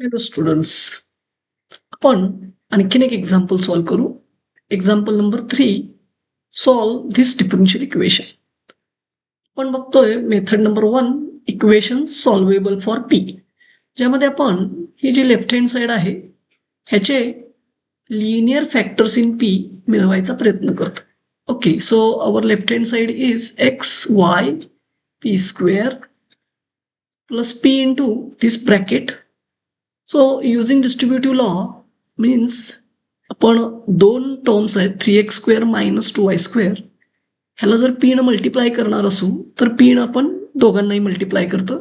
Hello students, आपण आणखीन एक एक्झाम्पल सॉल्व्ह करू. Example number 3. Solve this differential equation. आपण बघतोय method number 1, equation solvable for P, ज्यामध्ये आपण ही जी लेफ्ट हँड साइड आहे ह्याचे लिनियर फॅक्टर्स इन पी मिळवायचा प्रयत्न करतो. Okay, so our left hand side is X Y P square plus P into this bracket. So using distributive law means आपण दोन टर्म्स आहेत 3x² मायनस 2y² ह्याला जर पी न मल्टिप्लाय करणार असू तर पी न आपण दोघांनाही मल्टिप्लाय करतो.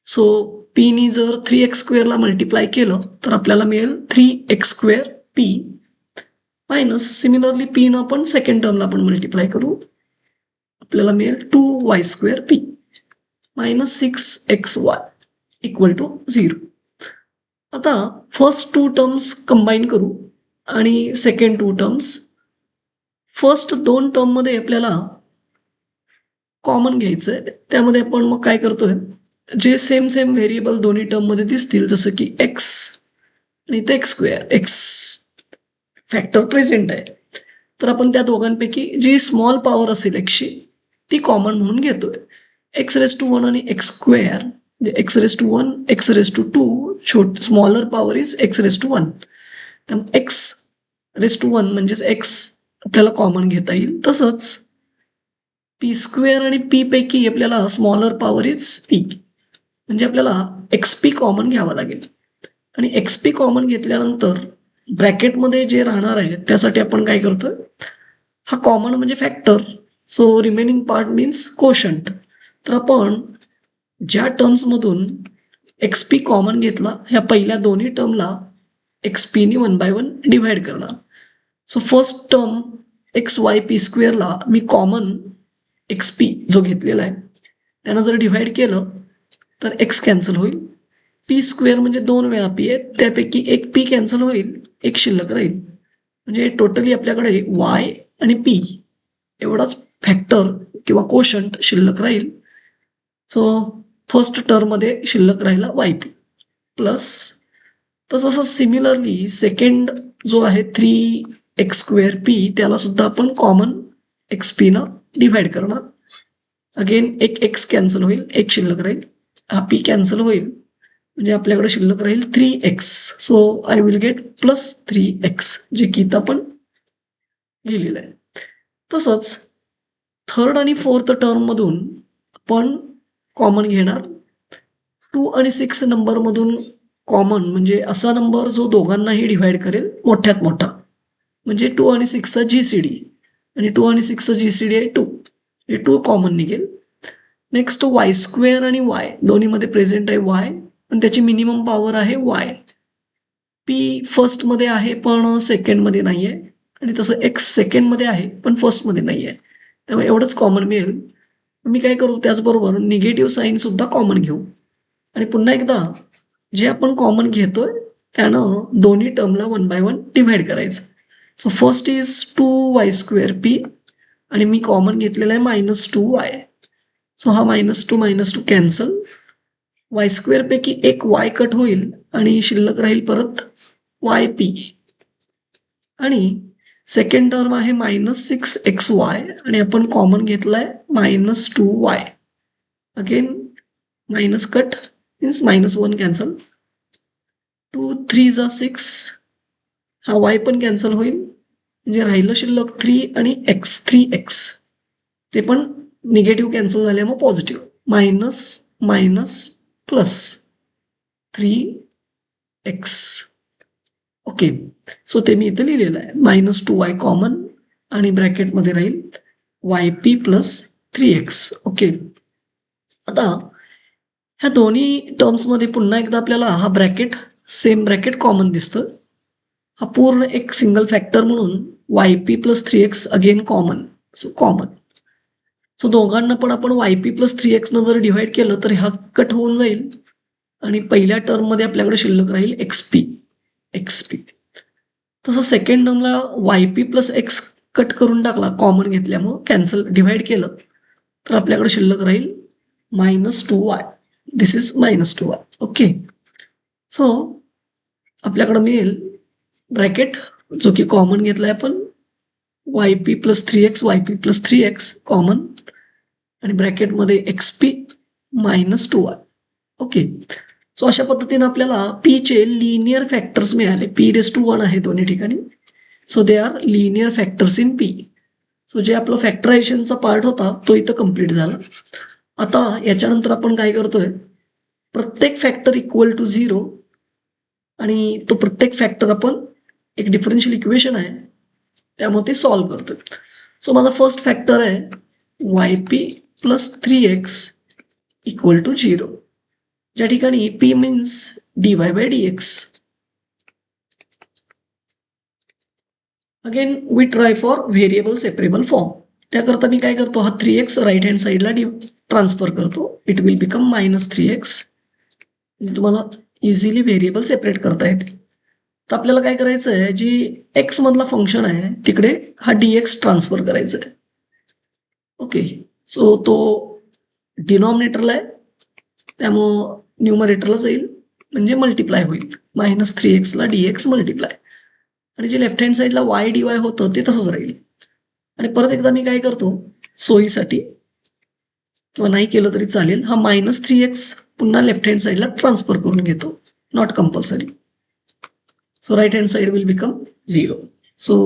सो पीनी जर 3x² ला मल्टिप्लाय केलं तर आपल्याला मिळेल 3x² P minus similarly P न आपण सेकंड टर्मला आपण मल्टिप्लाय करू, आपल्याला मिळेल 2y² P minus 6xy equal to 0. आता फर्स्ट टू टर्म्स कंबाईन करू आणि सेकंड टू टर्म्स. फर्स्ट दोन टर्म मध्ये आपल्याला कॉमन घ्यायचं आहे. त्यामध्ये आपण मग काय करतोय, जे सेम व्हेरिएबल दोन्ही टर्म मध्ये दिसतील जसं की एक्स आणि इथे x², एक्स फॅक्टर प्रेझेंट आहे, तर आपण त्या दोघांपैकी जी स्मॉल पॉवर असेल एक्सची ती कॉमन म्हणून घेतोय. x⁻1 आणि x², x⁻1 x⁻2 smaller power is x⁻1. त्यामुळे x⁻1 म्हणजेच x आपल्याला कॉमन घेता येईल. तसंच p² आणि p पैकी आपल्याला स्मॉलर पॉवर इज p, म्हणजे आपल्याला xp कॉमन घ्यावा लागेल. आणि xp कॉमन घेतल्यानंतर ब्रॅकेटमध्ये जे राहणार आहे त्यासाठी आपण काय करतोय, हा कॉमन म्हणजे factor, so remaining part means quotient. तर आपण ज्या टर्म्समधून एक्सपी कॉमन घेतला ह्या पहिल्या दोन्ही टर्मला एक्सपीनी 1/1 डिव्हाइड करणार. सो फर्स्ट टर्म xy_p² ला मी कॉमन एक्सपी जो घेतलेला आहे त्यानं जर डिव्हाइड केलं तर एक्स कॅन्सल होईल. p² म्हणजे 2 वेळा p आहे, त्यापैकी एक p कॅन्सल होईल, एक शिल्लक राहील. म्हणजे टोटली आपल्याकडे y आणि p एवढाच फॅक्टर किंवा कोशंट शिल्लक राहील. सो फर्स्ट टर्म मध्ये शिल्लक राहिला yp प्लस. तसं सिमिलरली सेकंड जो आहे 3x² p त्याला सुद्धा आपण कॉमन xp न डिव्हाइड करणार. अगेन एक x कॅन्सल होईल, एक शिल्लक राहील, हा p कॅन्सल होईल, म्हणजे आपल्याकडे शिल्लक राहील 3x. So I will gate plus 3x, जे की इथं आपण लिहिलेलं आहे. तसंच थर्ड आणि फोर्थ टर्म मधून आपण कॉमन घेणार. 2 आणि 6 नंबर मधून कॉमन म्हणजे असा नंबर जो दोघांनाही डिव्हाइड करेल मोठ्यात मोठा, म्हणजे 2 आणि 6चा GCD, आणि 2 आणि 6चा GCD आहे 2, हे 2 कॉमन निघेल. नेक्स्ट y² आणि y दोन्हीमध्ये प्रेझेंट आहे y, पण त्याची मिनिमम पॉवर आहे y. p फर्स्ट मध्ये आहे पण सेकंड मध्ये नाही आहे, आणि तसं x सेकंड मध्ये आहे पण फर्स्ट मध्ये नाही आहे, त्यामुळे एवढंच कॉमन मिळेल. मी काय करू, त्याचबरोबर निगेटिव्ह साईन सुद्धा कॉमन घेऊ, आणि पुन्हा एकदा जे आपण कॉमन घेतोय त्यानं दोन्ही टर्मला 1/1 डिव्हाइड करायचं. So first is 2y² p, आणि मी कॉमन घेतलेला आहे -2y. सो हा -2 कॅन्सल, y² पैकी एक y कट होईल आणि शिल्लक राहील परत yp. आणि सेकंड टर्म आहे -6xy, आणि आपण कॉमन घेतलाय -2y. Again minus cut means -1 cancel, 2 3 जा 6, हा y पण कॅन्सल होईल, म्हणजे राहिलं शिल्लक 3 आणि x, ते पण निगेटिव्ह कॅन्सल झाल्यामुळे positive, minus minus plus 3x. Okay, so ते मी इथे लिहिलेलं आहे, -2y कॉमन आणि ब्रॅकेटमध्ये राहील yp प्लस 3x. ओके, आता ह्या दोन्ही टर्म्समध्ये पुन्हा एकदा आपल्याला हा ब्रॅकेट सेम ब्रॅकेट कॉमन दिसतं. हा पूर्ण एक सिंगल फॅक्टर म्हणून yp plus 3x again common, so common. So दोघांना पण आपण yp प्लस 3x न जर डिव्हाइड केलं तर हा कट होऊन जाईल, आणि पहिल्या टर्म मध्ये आपल्याकडे शिल्लक राहील xp. तसं सेकंड टर्मला yp प्लस x कट करून टाकला कॉमन घेतल्यामुळं, कॅन्सल डिव्हाइड केलं तर आपल्याकडे शिल्लक राहील -2y. This is -2y. Okay, so आपल्याकडं मिळेल ब्रॅकेट जो की कॉमन घेतलाय आपण yp plus 3x yp plus 3x common आणि ब्रॅकेटमध्ये xp minus 2y. Okay, so अशा पद्धतीने आपल्याला p चे लिनियर फॅक्टर्स मिळाले. p⁻1 आहे दोन्ही ठिकाणी. So they are linear factors in p. So जे आपलं फॅक्टरायझेशनचा पार्ट होता तो इथं कम्प्लीट झाला. आता याच्यानंतर आपण काय करतोय, प्रत्येक फॅक्टर इक्वल टू 0 आणि तो प्रत्येक फॅक्टर आपण एक डिफरन्शियल इक्वेशन आहे त्यामध्ये सॉल्व्ह करतोय. सो माझा फर्स्ट फॅक्टर आहे yp plus 3x equal to 0, ज्या ठिकाणी p means dy by dx. Again we try for variable separable form. त्याकरता मी काय करतो, हा 3x राईट हँड साईडला ट्रान्सफर करतो. It will become minus 3x. तुम्हाला इझिली व्हेरिएबल सेपरेट करता येते. तर आपल्याला काय करायचं आहे, जी x मधला फंक्शन आहे तिकडे हा dx ट्रान्सफर करायचा आहे. ओके, सो तो डिनॉमिनेटरला आहे त्यामुळं न्यूमरेटरला जाईल म्हणजे मल्टिप्लाय होईल. मायनस 3x ला dx मल्टिप्लाय आणि जे लेफ्ट हँड साईडला y dy होतं ते तसंच राहील. आणि परत एकदा मी काय करतो सोयीसाठी, किंवा नाही केलं तरी चालेल, हा मायनस 3x पुन्हा लेफ्ट हँड साईडला ट्रान्सफर करून घेतो. Not compulsory. So right hand side will become 0. So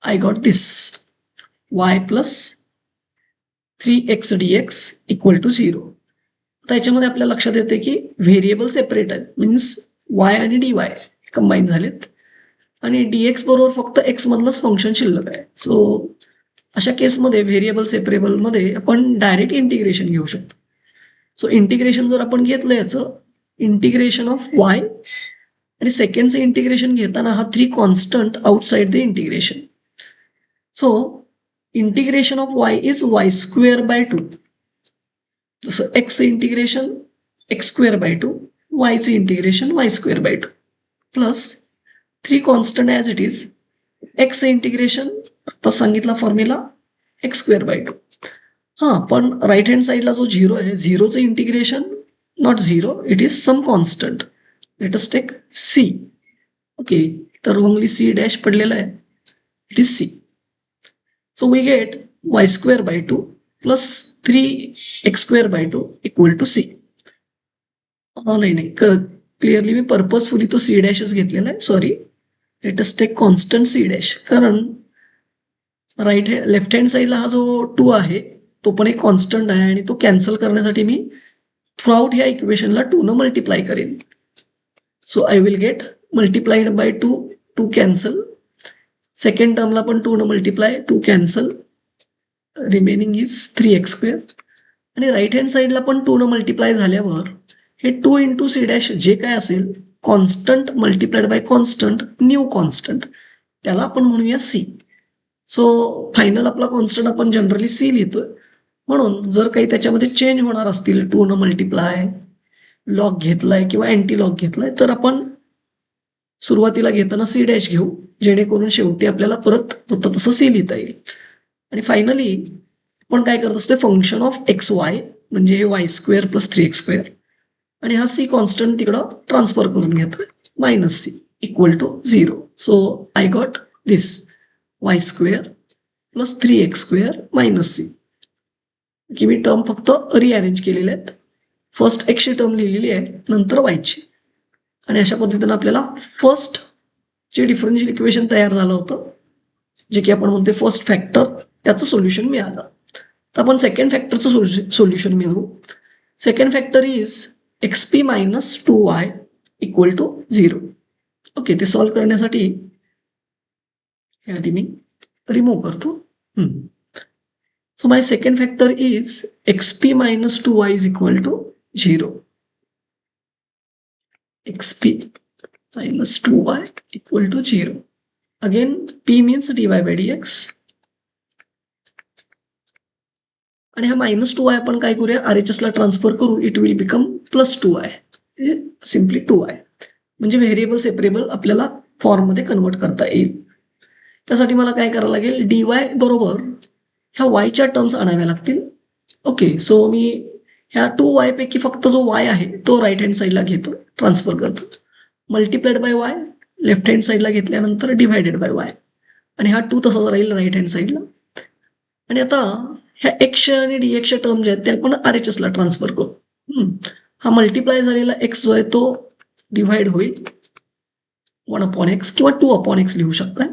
I got this y plus 3x dx equal to 0. आता याच्यामध्ये आपल्या लक्षात येते की व्हेरिएबल सेपरेट आहेत, मीन्स y आणि dy कंबाईन झालेत आणि dx बरोबर फक्त x मधलंच फंक्शन शिल्लक आहे. सो अशा केसमध्ये व्हेरिएबल सेपरेबल मध्ये आपण डायरेक्ट इंटिग्रेशन घेऊ शकतो. सो इंटिग्रेशन जर आपण घेतलं याचं इंटिग्रेशन ऑफ y आणि सेकंडचं इंटिग्रेशन घेताना हा 3 constant outside the integration. So integration of y is y² by 2. जसं x इंटिग्रेशन x² बाय 2, yचं integration y² by 2 plus 3 constant as it is x integration आता सांगितला फॉर्म्युला x² बाय 2. हां, पण right hand साईडला जो 0 आहे, 0चं integration not 0, it is some constant. Let us take c. Okay, तर ओनली c डॅश पडलेला आहे, it is c. So we get y² by 2 plus 3x² by 2 equal to c. नाही क्लिअरली मी purposefully तो c डॅशच घेतलेला आहे, sorry. Let us take constant c dash, कारण लेफ्ट हँड साईडला हा जो 2 आहे तो पण एक कॉन्स्टंट आहे आणि तो कॅन्सल करण्यासाठी मी थ्रू आउट ह्या इक्वेशनला 2 न मल्टिप्लाय करेन. So I will get multiplied by 2 cancel. Second टर्मला पण 2 न multiply, 2 cancel, remaining is 3x². आणि राईट हँड साईडला पण 2 न मल्टिप्लाय झाल्यावर हे 2 इंटू c डॅश जे काय असेल constant multiplied by constant, new constant, त्याला आपण म्हणूया c. सो फायनल आपला कॉन्स्टंट आपण जनरली c लिहितोय. म्हणून जर काही त्याच्यामध्ये चेंज होणार असतील, 2 न मल्टिप्लाय, लॉग घेतलाय किंवा अँटी लॉग घेतलाय, तर आपण सुरुवातीला घेताना c डॅश घेऊ, जेणेकरून शेवटी आपल्याला परत होतं तसं c लिहिता येईल. आणि फायनली आपण काय करत असतो, फंक्शन ऑफ xy म्हणजे हे y² प्लस 3x² आणि हा c कॉन्स्टंट तिकडं ट्रान्सफर करून घेतोय minus c equal to 0. So I got this y² plus 3x² minus c. की मी टर्म फक्त रिअरेंज केलेले आहेत. फर्स्ट x ची टर्म लिहिलेली आहे, नंतर y ची. आणि अशा पद्धतीनं आपल्याला फर्स्ट जे डिफरन्शियल इक्वेशन तयार झालं होतं, जे की आपण म्हणतो फर्स्ट फॅक्टर, त्याचं सोल्युशन मिळालं. तर आपण सेकंड फॅक्टरचं सोल्युशन मिळवू. Second factor is xp minus 2y equal to 0. Okay, ते सॉल्व्ह करण्यासाठी हे आधी मी रिमूव्ह करतो. So my second factor is xp minus 2y is equal to 0. xp minus 2y equal to 0. Again, p means dy by dx. आणि हा minus 2y आपण काय करूया, RHS ला ट्रान्सफर करू, it will become plus 2y, simply 2y. म्हणजे variable separable आपल्याला form मध्ये कन्वर्ट करता येईल. त्यासाठी मला काय करावं लागेल, dy बरोबर ह्या y च्या टर्म्स आणाव्या लागतील. ओके, सो मी ह्या 2y पैकी फक्त जो y आहे तो राईट हँड साईडला घेतो, ट्रान्सफर करतो. Multiplied by y left hand साईडला घेतल्यानंतर डिव्हायडेड बाय y, आणि हा 2 तसाच राहील राईट हँड साईडला. आणि आता ह्या एक्सच्या आणि डीएक्सच्या टर्म ज्या आहेत त्या आपण RHSला ट्रान्सफर करू. हा मल्टिप्लाय झालेला एक्स जो आहे तो डिव्हाइड होईल 1/x किंवा 2/x लिहू शकता,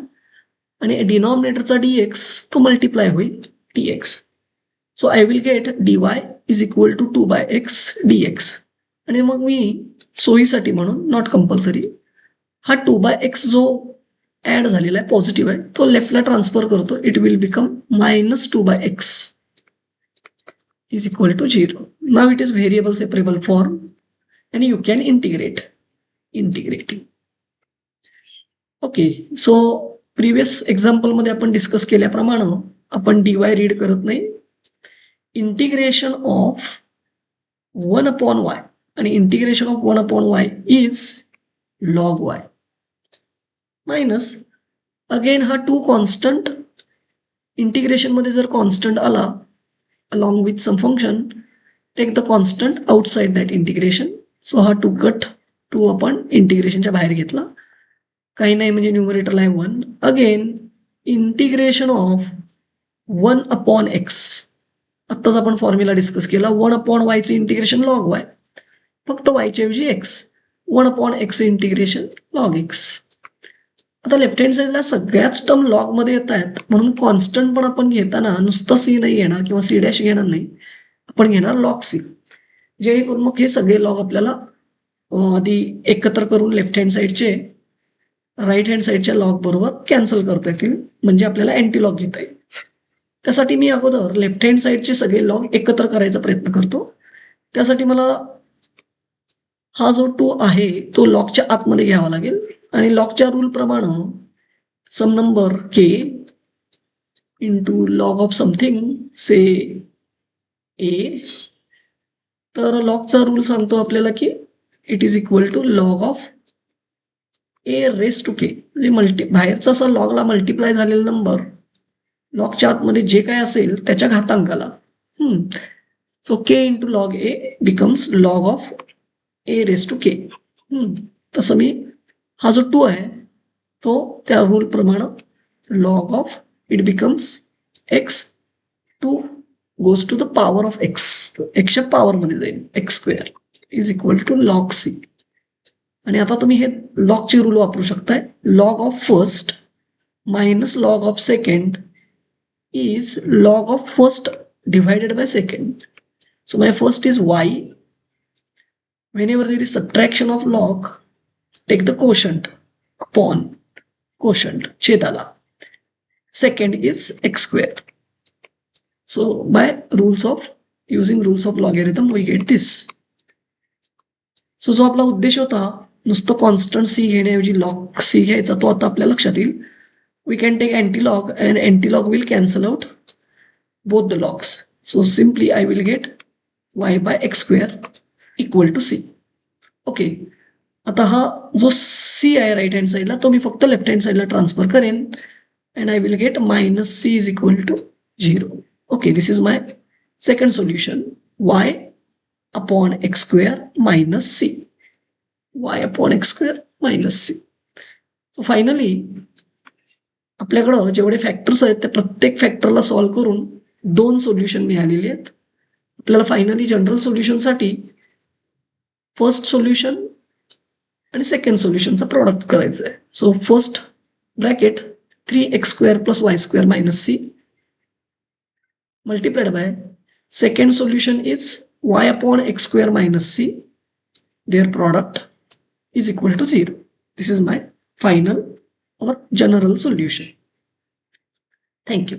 आणि डिनॉमिनेटरचा dx तो मल्टिप्लाय होईल dx. So I will get dy is equal to 2/x dx. आणि मग मी सोयीसाठी म्हणून, नॉट कंपल्सरी, हा 2/x जो ऍड झालेला आहे पॉझिटिव्ह आहे तो लेफ्टला ट्रान्सफर करतो. It will become -2/x is equal to 0. Now it is variable separable form and you can integrate. Okay, so previous example मध्ये आपण डिस्कस केल्याप्रमाणे आपण dy रीड करत नाही. इंटिग्रेशन ऑफ 1/y आणि integration of 1/y is log y minus again हा 2 constant. Integration मध्ये जर कॉन्स्टंट आला along with some function, take the constant outside that integration. So हा 2 कट, 2 आपण इंटिग्रेशनच्या बाहेर घेतला, काही नाही म्हणजे न्यूमरेटरला आहे 1. अगेन इंटिग्रेशन ऑफ 1/x, आत्ताच आपण फॉर्म्युला डिस्कस केला. 1/y चे इंटिग्रेशन log y, फक्त y च्या ऐवजी x. 1/x integration log x. आता लेफ्ट हँड साईडला सगळ्याच टर्म लॉग मध्ये येत आहेत, म्हणून कॉन्स्टंट पण आपण घेताना नुसतं c नाही घेणार किंवा c डॅश घेणार नाही, आपण घेणार log c, जेणेकरून मग हे सगळे लॉग आपल्याला आधी एकत्र करून लेफ्ट हँड साईडचे राईट हँड साईडच्या लॉग बरोबर कॅन्सल करता येतील, म्हणजे आपल्याला अँटी लॉग घेता येईल. त्यासाठी मी अगोदर लेफ्ट हँड साईडचे सगळे लॉग एकत्र करायचा प्रयत्न करतो. त्यासाठी मला हा जो 2 आहे तो लॉगच्या आतमध्ये घ्यावा लागेल, आणि लॉगच्या रूल प्रमाणे some number k into log of something say a. तर लॉगचा रूल सांगतो आपल्याला की it is equal to log of a raise to k, म्हणजे बाहेरचा असा लॉगला मल्टिप्लाय झालेला नंबर लॉगच्या आतमध्ये जे काय असेल त्याच्या घातांकाला. So k into log a becomes log of a raise to k. तसं मी हा जो 2 आहे तो त्या रूल प्रमाणे log of it becomes x, 2 goes to the power of x, एक्सच्या पॉवर मध्ये जाईल x² is equal to log c. आणि आता तुम्ही हे लॉगचे रूल वापरू शकताय. Log of first minus log of second is log of first divided by second. So my first is y. whenever there is subtraction of log, take the quotient upon quotient छेदाला. Second is x². So by using rules of logarithm we get this. So जो आपला उद्देश होता नुसतं constant c घेण्याऐवजी log c घ्यायचा, तो आता आपल्या लक्षात येईल. We can take antilog and antilog will cancel out both the logs. So simply I will get y by x² equal to c. Okay, आता हा जो c आहे राईट हँड साईडला तो मी फक्त लेफ्ट हँड साईडला ट्रान्सफर करेन, and I will get -c is equal to 0. Okay, this is my second solution, y upon x² minus c. y upon x² minus c. So finally आपल्याकडं जेवढे factors आहेत त्या प्रत्येक फॅक्टरला सॉल्व्ह करून 2 solution मिळालेले आहेत. आपल्याला फायनली जनरल सोल्युशनसाठी फर्स्ट सोल्युशन आणि सेकंड सोल्युशनचा प्रोडक्ट करायचं आहे. So first bracket 3x² plus y² minus c multiplied by second solution is y upon x² minus c. Their product is equal to 0. This is my final or general solution. Thank you.